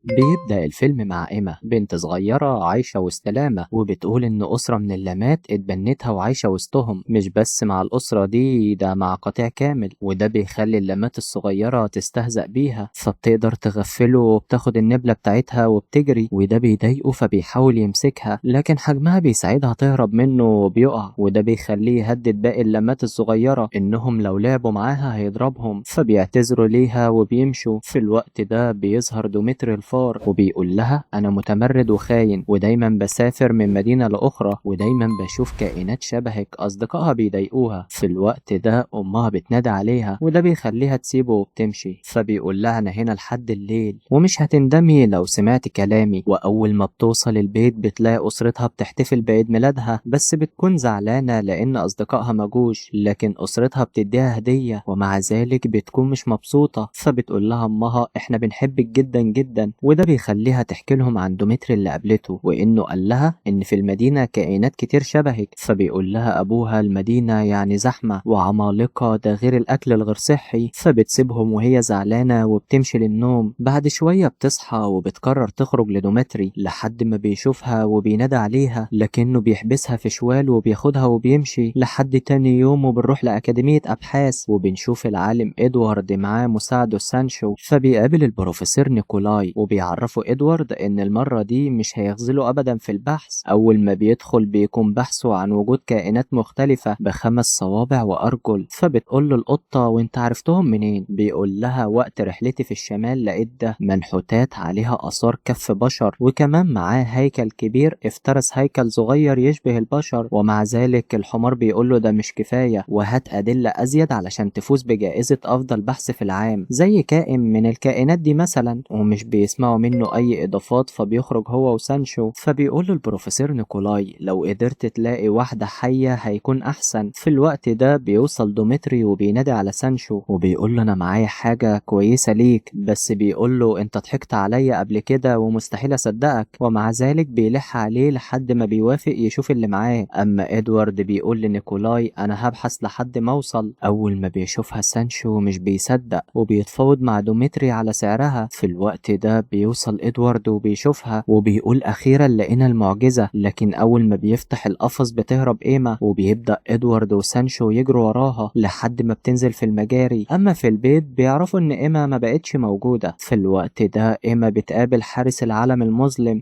بيبدأ الفيلم مع إيما بنت صغيرة عايشة وسط لاما، وبتقول إن أسرة من اللامات اتبنتها وعايشة وسطهم، مش بس مع الأسرة دي، ده مع قطيع كامل، وده بيخلي اللامات الصغيرة تستهزأ بيها، فبتقدر تغفله وبتاخد النبلة بتاعتها وبتجري، وده بيضايقه فبيحاول يمسكها، لكن حجمها بيساعدها تهرب منه وبيقع، وده بيخليه يهدد باقي اللامات الصغيرة إنهم لو لعبوا معاها هيضربهم، فبيعتذروا ليها وبيمشوا. في الوقت ده بيظهر دومتري الفار وبيقول لها أنا متمرد وخاين ودايما بسافر من مدينة لأخرى ودايما بشوف كائنات شبهك. أصدقائها بيضايقوها. في الوقت ده أمها بتنادي عليها وده بيخليها تسيبه وبتمشي، فبيقول لها أنا هنا لحد الليل ومش هتندمي لو سمعت كلامي. وأول ما بتوصل البيت بتلاقي أسرتها بتحتفل بعيد ميلادها، بس بتكون زعلانة لأن أصدقائها مجوش، لكن أسرتها بتديها هدية ومع ذلك بتكون مش مبسوطة، فبتقول لها أمها إحنا بنحبك جدا جدا، وده بيخليها تحكي لهم عن دومتري اللي قابلته وإنه قال لها إن في المدينة كائنات كتير شبهك. فبيقول لها أبوها المدينة يعني زحمة وعمالقة، ده غير الأكل الغير صحي، فبتسيبهم وهي زعلانة وبتمشي للنوم. بعد شوية بتصحى وبتقرر تخرج لدومتري لحد ما بيشوفها وبينادى عليها، لكنه بيحبسها في شوال وبياخدها وبيمشي لحد تاني يوم، وبنروح لأكاديمية أبحاث وبنشوف العالم إدوارد معاه مساعده سانشو، فبيقابل البروفيسور نيكولاي وبيعرفوا إدوارد إن المرة دي مش هيخذلوا أبدا في البحث. أول ما بيدخل بيكون بحثه عن وجود كائنات مختلفة ب5 صوابع وأرجل، فبتقول له القطة وانت عرفتهم منين؟ بيقول لها وقت رحلتي في الشمال لقيت ده منحوتات عليها آثار كف بشر، وكمان معاه هيكل كبير افترس هيكل صغير يشبه البشر، ومع ذلك الحمار بيقول له ده مش كفاية وهات أدلة أزيد علشان تفوز بجائزة أفضل بحث في العام زي كائن من الكائنات دي مثلا، ومش بيسمعوا منه أي إضافات. فبيخرج هو وسانشو، فبيقول البروفيسور نيكولاي لو قدرت تلاقي واحدة حية هيكون أحسن. في الوقت ده بيوصل دومتري وبينادي على سانشو وبيقول له أنا معايا حاجة كويسة ليك، بس بيقول له أنت ضحكت عليا قبل كده ومستحيل أصدقك، ومع ذلك بيلح عليه لحد ما بيوافق يشوف اللي معاه. أما إدوارد بيقول لنيكولاي أنا هبحث لحد ما أوصل. أول ما بيشوفها سانشو مش بيصدق وبيتفاوض مع دومتري على سعرها. في الوقت ده بيوصل إدوارد وبيشوفها وبيقول أخيرا لقينا المعجزة، لكن أول ما بيفتح القفص بتهرب إيما وبيبدأ إدوارد وسانشو يجروا وراها لحد ما بتنزل في المجاري. أما في البيت بيعرفوا إن إيما ما بقتش موجودة. في الوقت ده إيما بتقابل حارس العالم المظلم.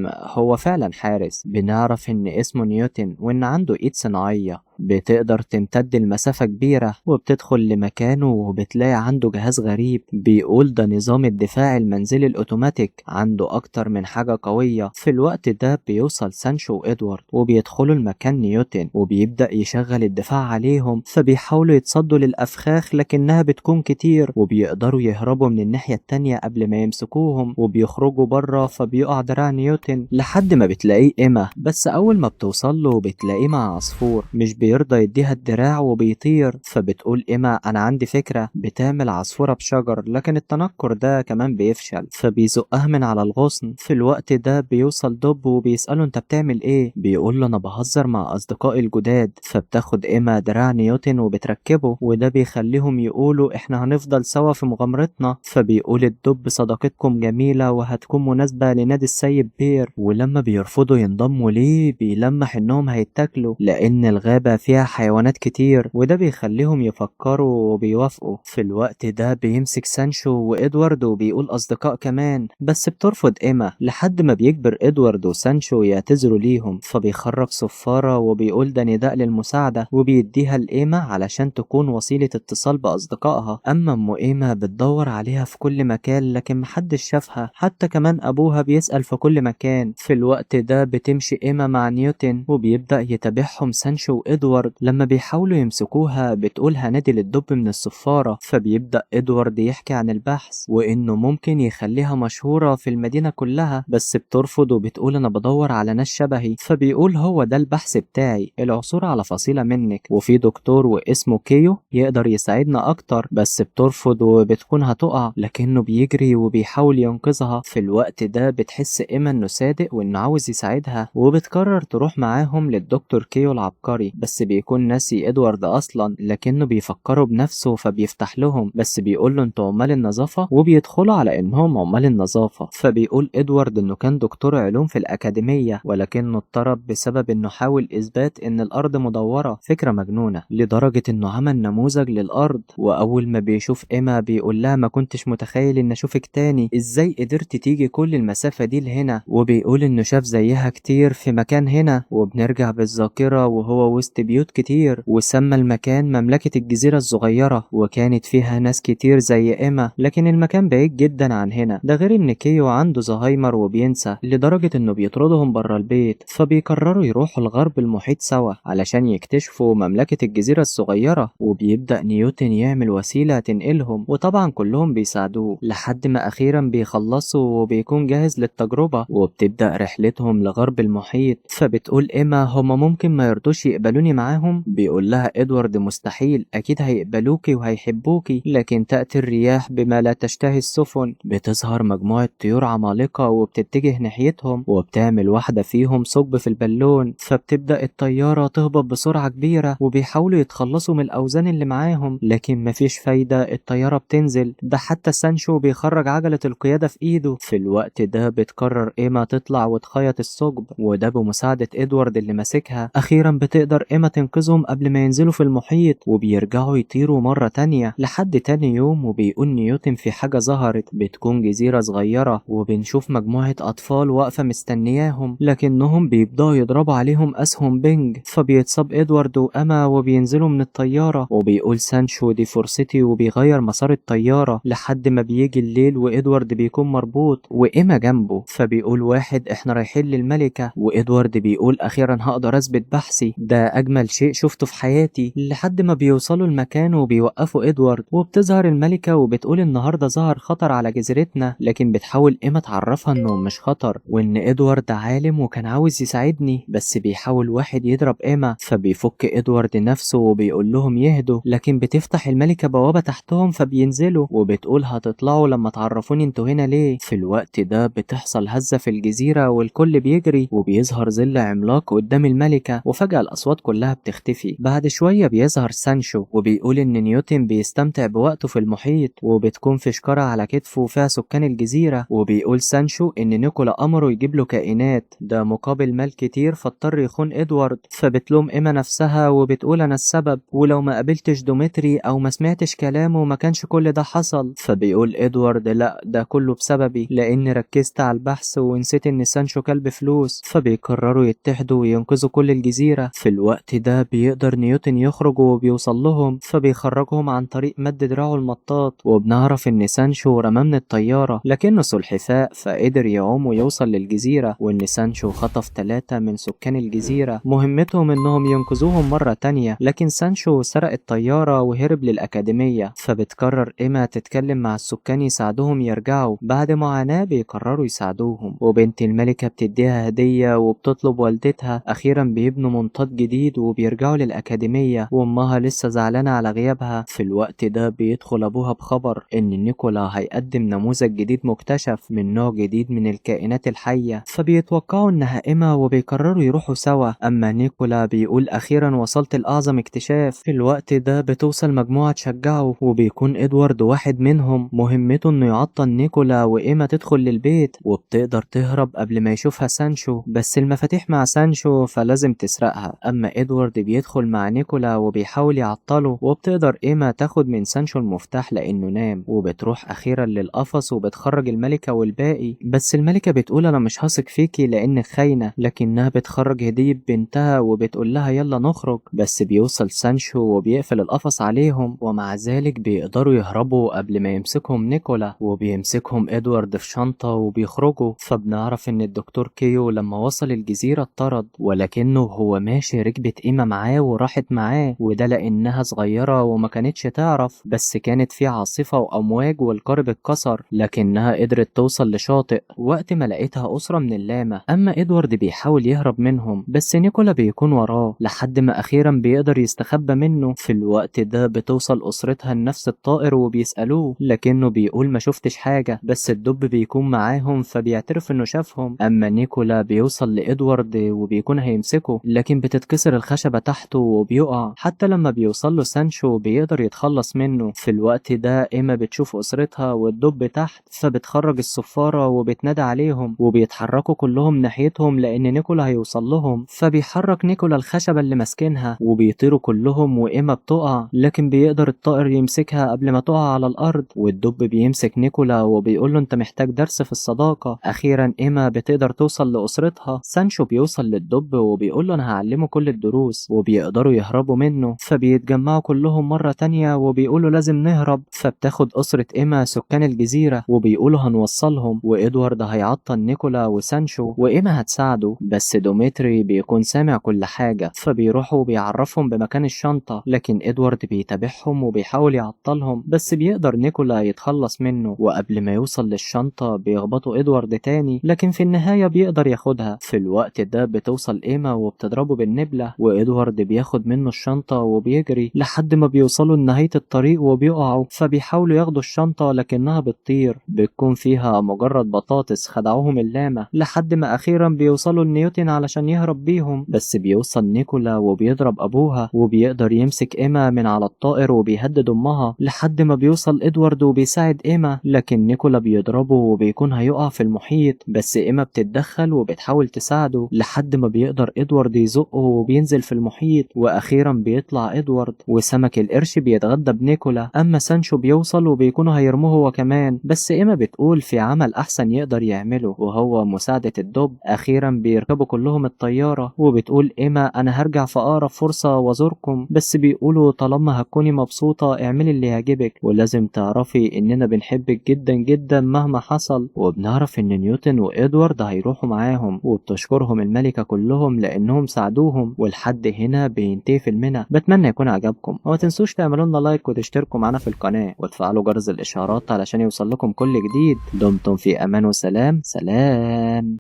هو فعلا حارس، بنعرف إن اسمه نيوتن وإن عنده إيد صناعية بتقدر تمتد لمسافة كبيرة، وبتدخل لمكانه وبتلاقي عنده جهاز غريب بيقول ده نظام الدفاع المنزلي الأوتوماتيك، عنده أكتر من حاجة قوية. في الوقت ده بيوصل سانشو وإدوارد وبيدخلوا المكان نيوتن وبيبدأ يشغل الدفاع عليهم، فبيحاولوا يتصدوا للأفخاخ لكنها بتكون كتير، وبيقدروا يهربوا من الناحية التانية قبل ما يمسكوهم وبيخرجوا بره. فبيقع دراع نيوتن لحد ما بتلاقيه إيما، بس أول ما بتوصل له بتلاقيه مع عصفور مش بيرضى يديها الدراع وبيطير. فبتقول إيما أنا عندي فكرة، بتعمل عصفورة بشجر لكن التنكر ده كمان بيفشل، فبيزقها من على الغصن. في الوقت ده بيوصل دب وبيسأله أنت بتعمل إيه؟ بيقول له أنا بهزر مع أصدقائي الجداد. فبتاخد إيما دراع نيوتن وبتركبه وده بيخليهم يقولوا إحنا هنفضل سوا في مغامرتنا. فبيقول الدب صداقتكم جميلة وهتكون مناسبة لنادي السيد بير، ولما بيرفضوا ينضموا ليه بيلمح إنهم هيتاكلوا لأن الغابة فيها حيوانات كتير، وده بيخليهم يفكروا وبيوافقوا. في الوقت ده بيمسك سانشو وإدوارد وبيقول أصدقاء كمان، بس بترفض إيما لحد ما بيكبر إدوارد وسانشو يعتذروا ليهم. فبيخرج صفارة وبيقول ده نداء للمساعدة وبيديها لإيما علشان تكون وسيلة اتصال بأصدقائها. أما أم إيما بتدور عليها في كل مكان لكن محدش شافها، حتى كمان أبوها بيسأل في كل مكان. في الوقت ده بتمشي إيما مع نيوتن وبيبدأ يتابعهم سانشو وإدوارد. لما بيحاولوا يمسكوها بتقول هنادي للدب من الصفارة، فبيبدأ إدوارد يحكي عن البحث وإنه ممكن يخليها مشهورة في المدينة كلها، بس بترفض وبتقول أنا بدور على ناس شبهي. فبيقول هو ده البحث بتاعي، العثور على فصيلة منك، وفي دكتور واسمه كيو يقدر يساعدنا أكتر. بس بترفض وبتكون هتقع لكنه بيجري وبيحاول ينقذها. في الوقت ده بتحس إيما إنه صادق وإنه عاوز يساعدها وبتقرر تروح معاهم للدكتور كيو العبقري، بس بس بيكون ناسي ادوارد اصلا، لكنه بيفكره بنفسه فبيفتح لهم، بس بيقول له انتوا عمال النظافة، وبيدخلوا على انهم عمال النظافة. فبيقول ادوارد انه كان دكتور علوم في الاكاديمية، ولكنه اضطرب بسبب انه حاول اثبات ان الارض مدورة، فكرة مجنونة لدرجة انه عمل نموذج للارض. واول ما بيشوف ايما بيقول لها ما كنتش متخيل ان اشوفك تاني، ازاي قدرت تيجي كل المسافة دي لهنا؟ وبيقول انه شاف زيها كتير في مكان هنا. وبنرجع بالذاكرة وهو وسط بيوت كتير، وسمى المكان مملكة الجزيرة الصغيرة، وكانت فيها ناس كتير زي ايما، لكن المكان بعيد جدا عن هنا. ده غير ان كيو عنده زهايمر وبينسى لدرجة انه بيطردهم برا البيت. فبيقرروا يروحوا الغرب المحيط سوا علشان يكتشفوا مملكة الجزيرة الصغيرة. وبيبدأ نيوتن يعمل وسيلة تنقلهم، وطبعا كلهم بيساعدوه لحد ما اخيرا بيخلصوا وبيكون جاهز للتجربة. وبتبدأ رحلتهم لغرب المحيط. فبتقول ايما هما ممكن ما يرضوش يقبلوني معاهم؟ بيقول لها ادوارد مستحيل، اكيد هيقبلوكي وهيحبوكي، لكن تأتي الرياح بما لا تشتهي السفن. بتظهر مجموعة طيور عمالقة وبتتجه ناحيتهم، وبتعمل واحدة فيهم ثقب في البالون. فبتبدأ الطيارة تهبط بسرعة كبيرة، وبيحاولوا يتخلصوا من الأوزان اللي معاهم، لكن مفيش فايدة، الطيارة بتنزل. ده حتى سانشو بيخرج عجلة القيادة في ايده. في الوقت ده بتقرر ايما تطلع وتخيط الثقب، وده بمساعدة ادوارد اللي ماسكها. اخيرا بتقدر ايما تنقذهم قبل ما ينزلوا في المحيط، وبيرجعوا يطيروا مرة تانية لحد تاني يوم. وبيقول نيوتن في حاجة ظهرت، بتكون جزيرة صغيرة، وبنشوف مجموعة اطفال واقفة مستنياهم، لكنهم بيبدأوا يضربوا عليهم اسهم بنج. فبيتصاب ادوارد واما وبينزلوا من الطيارة. وبيقول سانشو دي فرصتي، وبيغير مسار الطيارة لحد ما بيجي الليل، وادوارد بيكون مربوط وايما جنبه. فبيقول واحد احنا رايحين للملكة، وادوارد بيقول اخيرا هقدر اثبت بحثي، ده اجمل شيء شفته في حياتي. لحد ما بيوصلوا المكان وبيوقفوا ادوارد، وبتظهر الملكة وبتقول النهاردة ظهر خطر على جزيرتنا، لكن بتحاول ايما تعرفها انه مش خطر، وان ادوارد عالم وكان عاوز يساعدني، بس بيحاول واحد يضرب ايما. فبيفك ادوارد نفسه وبيقول لهم يهدوا، لكن بتفتح الملكة بوابة تحتهم فبينزلوا، وبتقول هتطلعوا لما تعرفوني انتوا هنا ليه. في الوقت ده بتحصل هزة في الجزيرة والكل بيجري، وبيظهر ظل عملاق قدام الملكة، وفجأة الأصوات كلها بتختفي. بعد شوية بيظهر سانشو وبيقول إن نيوتن بيستمتع بوقته في المحيط، وبتكون في شكارة على كتفه فيها سكان الجزيرة. وبيقول سانشو إن نيكولا أمره يجيب له كائنات، ده مقابل مال كتير، فاضطر يخون إدوارد. فبتلوم إيما نفسها وبتقول أنا السبب، ولو ما قابلتش دومتري أو ما سمعتش كلامه ما كانش كل ده حصل. فبيقول إدوارد لا، ده كله بسببي، لأني ركزت على البحث ونسيت إن سانشو كلب فلوس. فبيقرروا يتحدوا وينقذوا كل الجزيرة. في الوقت ده بيقدر نيوتن يخرج وبيوصل لهم، فبيخرجهم عن طريق مد دراعه المطاط. وبنعرف إن سانشو رماه من الطيارة لكنه سلحفاء، فقدر يعوم ويوصل للجزيرة. وإن سانشو خطف 3 من سكان الجزيرة مهمتهم إنهم ينقذوهم مرة تانية، لكن سانشو سرق الطيارة وهرب للأكاديمية. فبتقرر إيما تتكلم مع السكان يساعدوهم يرجعوا. بعد معاناة بيقرروا يساعدوهم، وبنت الملكة بتديها هدية وبتطلب والدتها. أخيرا بيبنوا منطاد جديد وبيرجعوا للأكاديمية، وأمها لسه زعلانة على غيابها. في الوقت ده بيدخل أبوها بخبر إن نيكولا هيقدم نموذج جديد مكتشف من نوع جديد من الكائنات الحية. فبيتوقعوا إنها إيما وبيقرروا يروحوا سوا. أما نيكولا بيقول أخيرا وصلت لأعظم اكتشاف. في الوقت ده بتوصل مجموعة تشجعه، وبيكون إدوارد واحد منهم مهمته إنه يعطل نيكولا وإيما تدخل للبيت، وبتقدر تهرب قبل ما يشوفها سانشو، بس المفاتيح مع سانشو فلازم تسرقها. أما إدوارد بيدخل مع نيكولا وبيحاول يعطله، وبتقدر إيما تاخد من سانشو المفتاح لأنه نام. وبتروح أخيرا للقفص وبتخرج الملكة والباقي، بس الملكة بتقول أنا مش هثق فيكي لأنك خاينة، لكنها بتخرج هدية بنتها وبتقول لها يلا نخرج. بس بيوصل سانشو وبيقفل القفص عليهم، ومع ذلك بيقدروا يهربوا قبل ما يمسكهم نيكولا. وبيمسكهم إدوارد في شنطة وبيخرجوا. فبنعرف إن الدكتور كيو لما وصل الجزيرة اتطرد، ولكنه هو ماشي ركبت إيما معاه وراحت معاه، وده لأنها صغيرة وما كانتش تعرف، بس كانت في عاصفة وأمواج والقارب اتكسر، لكنها قدرت توصل لشاطئ وقت ما لقيتها أسرة من اللامة. أما إدوارد بيحاول يهرب منهم، بس نيكولا بيكون وراه لحد ما أخيرا بيقدر يستخبى منه. في الوقت ده بتوصل أسرتها لنفس الطائر وبيسألوه، لكنه بيقول ما شفتش حاجة، بس الدب بيكون معاهم فبيعترف إنه شافهم. أما نيكولا بيوصل لإدوارد وبيكون هيمسكه، لكن بتتكسر الخشبة تحته وبيقع. حتى لما بيوصل له سانشو بيقدر يتخلص منه. في الوقت ده إيما بتشوف أسرتها والدب تحت، فبتخرج الصفارة وبتنادى عليهم، وبيتحركوا كلهم ناحيتهم لأن نيكولا هيوصل لهم. فبيحرك نيكولا الخشبة اللي ماسكينها وبيطيروا كلهم، وإيما بتقع لكن بيقدر الطائر يمسكها قبل ما تقع على الأرض. والدب بيمسك نيكولا وبيقول له أنت محتاج درس في الصداقة. أخيرا إيما بتقدر توصل لأسرتها. سانشو بيوصل للدب وبيقول له أنا هعلمه كل الدروس، وبيقدروا يهربوا منه. فبيتجمعوا كلهم مرة تانية وبيقولوا لازم نهرب. فبتاخد أسرة إيما سكان الجزيرة وبيقولوا هنوصلهم، وإدوارد هيعطل نيكولا وسانشو وإيما هتساعده. بس دوميتري بيكون سامع كل حاجة، فبيروحوا وبيعرفهم بمكان الشنطة. لكن إدوارد بيتابعهم وبيحاول يعطلهم، بس بيقدر نيكولا يتخلص منه. وقبل ما يوصل للشنطة بيخبطوا إدوارد تاني، لكن في النهاية بيقدر ياخدها. في الوقت ده بتوصل إيما وبتضربه بالنبلة، وإدوارد بياخد منه الشنطة وبيجري لحد ما بيوصلوا لنهاية الطريق وبيقعوا. فبيحاولوا ياخدوا الشنطة لكنها بتطير، بتكون فيها مجرد بطاطس خدعوهم اللامة، لحد ما أخيرا بيوصلوا لنيوتن علشان يهرب بيهم. بس بيوصل نيكولا وبيضرب أبوها، وبيقدر يمسك إيما من على الطائر وبيهدد أمها، لحد ما بيوصل إدوارد وبيساعد إيما. لكن نيكولا بيضربه وبيكون هيقع في المحيط، بس إيما بتتدخل وبتحاول تساعده لحد ما بيقدر إدوارد يزقه وبينزل في المحيط. وأخيرا بيطلع إدوارد وسمك القرش بيتغدى بنيكولا. أما سانشو بيوصل وبيكونوا هيرموه هو كمان، بس إيما بتقول في عمل أحسن يقدر يعمله وهو مساعدة الدب. أخيرا بيركبوا كلهم الطيارة، وبتقول إيما أنا هرجع في أقرب فرصة وأزوركم، بس بيقولوا طالما هتكوني مبسوطة اعملي اللي يعجبك، ولازم تعرفي إننا بنحبك جدا جدا مهما حصل. وبنعرف إن نيوتن وإدوارد هيروحوا معاهم، وبتشكرهم الملكة كلهم لأنهم ساعدوهم. ولحد هنا بينتهي فيلمنا. بتمنى يكون عجبكم، وما تنسوش تعملوا لنا لايك وتشتركوا معنا في القناة وتفعلوا جرس الإشعارات علشان يوصل لكم كل جديد. دمتم في أمان وسلام. سلام.